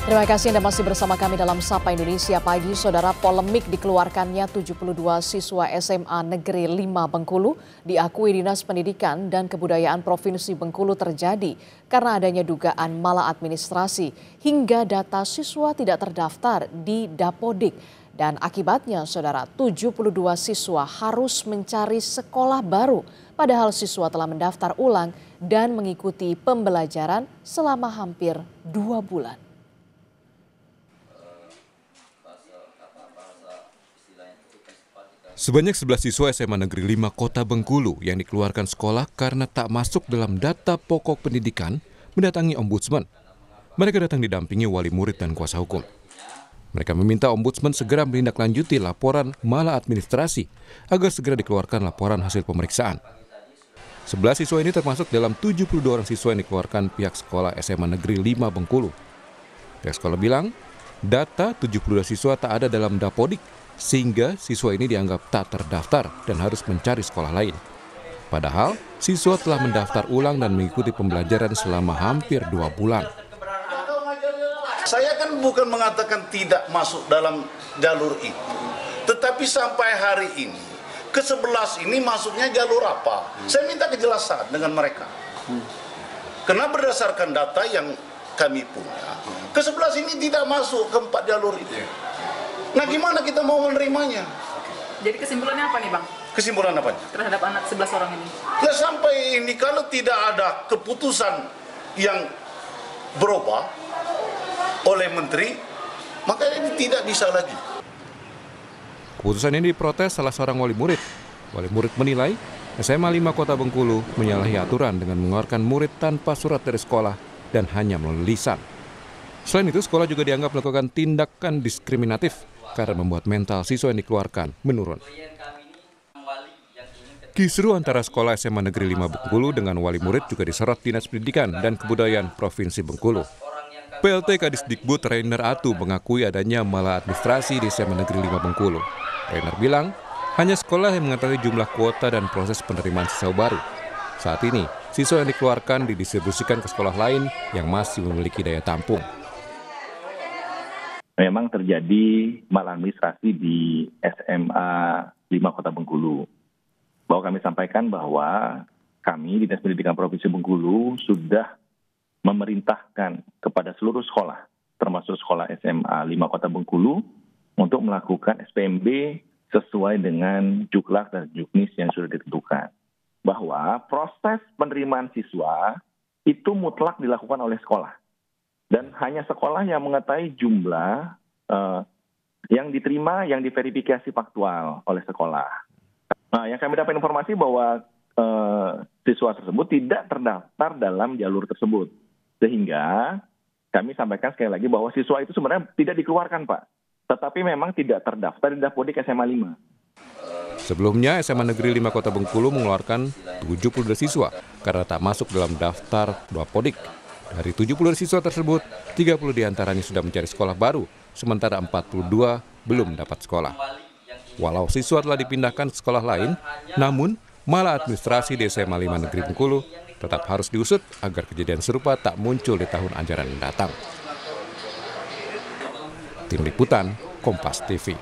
Terima kasih Anda masih bersama kami dalam Sapa Indonesia Pagi. Saudara, polemik dikeluarkannya 72 siswa SMA Negeri 5 Bengkulu diakui Dinas Pendidikan dan Kebudayaan Provinsi Bengkulu terjadi karena adanya dugaan maladministrasi hingga data siswa tidak terdaftar di Dapodik. Dan akibatnya, saudara, 72 siswa harus mencari sekolah baru padahal siswa telah mendaftar ulang dan mengikuti pembelajaran selama hampir 2 bulan. Sebanyak 11 siswa SMA Negeri 5 Kota Bengkulu yang dikeluarkan sekolah karena tak masuk dalam data pokok pendidikan mendatangi Ombudsman. Mereka datang didampingi wali murid dan kuasa hukum. Mereka meminta Ombudsman segera menindaklanjuti laporan maladministrasi agar segera dikeluarkan laporan hasil pemeriksaan. 11 siswa ini termasuk dalam 72 orang siswa yang dikeluarkan pihak sekolah SMA Negeri 5 Bengkulu. Pihak sekolah bilang, data 72 siswa tak ada dalam Dapodik, sehingga siswa ini dianggap tak terdaftar dan harus mencari sekolah lain. Padahal, siswa telah mendaftar ulang dan mengikuti pembelajaran selama hampir 2 bulan. Saya kan bukan mengatakan tidak masuk dalam jalur itu. Tetapi sampai hari ini, ke-11 ini masuknya jalur apa? Saya minta kejelasan dengan mereka. Karena berdasarkan data yang kami punya, ke-11 ini tidak masuk ke 4 jalur itu. Nah, gimana kita mau menerimanya? Jadi kesimpulannya apa nih, Bang? Kesimpulan apa? Terhadap anak 11 orang ini? Ya sampai ini kalau tidak ada keputusan yang berubah oleh menteri, maka ini tidak bisa lagi. Keputusan ini diprotes salah seorang wali murid. Wali murid menilai SMA 5 Kota Bengkulu menyalahi aturan dengan mengeluarkan murid tanpa surat dari sekolah dan hanya melalui lisan. Selain itu, sekolah juga dianggap melakukan tindakan diskriminatif karena membuat mental siswa yang dikeluarkan menurun. Kisru antara sekolah SMA Negeri 5 Bengkulu dengan wali murid juga disorot Dinas Pendidikan dan Kebudayaan Provinsi Bengkulu. PLT Kadisdikbud Rainer Atu mengakui adanya maladministrasi di SMA Negeri 5 Bengkulu. Rainer bilang, hanya sekolah yang mengetahui jumlah kuota dan proses penerimaan siswa baru. Saat ini, siswa yang dikeluarkan didistribusikan ke sekolah lain yang masih memiliki daya tampung. Memang terjadi maladministrasi di SMA 5 Kota Bengkulu. Bahwa kami sampaikan bahwa kami Dinas Pendidikan Provinsi Bengkulu sudah memerintahkan kepada seluruh sekolah, termasuk sekolah SMA 5 Kota Bengkulu, untuk melakukan SPMB sesuai dengan juklak dan juknis yang sudah ditentukan. Bahwa proses penerimaan siswa itu mutlak dilakukan oleh sekolah. Dan hanya sekolah yang mengetahui jumlah yang diterima, yang diverifikasi faktual oleh sekolah. Nah, yang kami dapat informasi bahwa siswa tersebut tidak terdaftar dalam jalur tersebut. Sehingga kami sampaikan sekali lagi bahwa siswa itu sebenarnya tidak dikeluarkan, Pak. Tetapi memang tidak terdaftar di Dapodik SMA 5. Sebelumnya, SMA Negeri 5 Kota Bengkulu mengeluarkan 72 siswa karena tak masuk dalam daftar Dapodik. Dari 70 siswa tersebut, 30 diantaranya sudah mencari sekolah baru, sementara 42 belum dapat sekolah. Walau siswa telah dipindahkan ke sekolah lain, namun maladministrasi di SMA 5 Negeri Bengkulu tetap harus diusut agar kejadian serupa tak muncul di tahun ajaran mendatang. Tim Liputan, Kompas TV.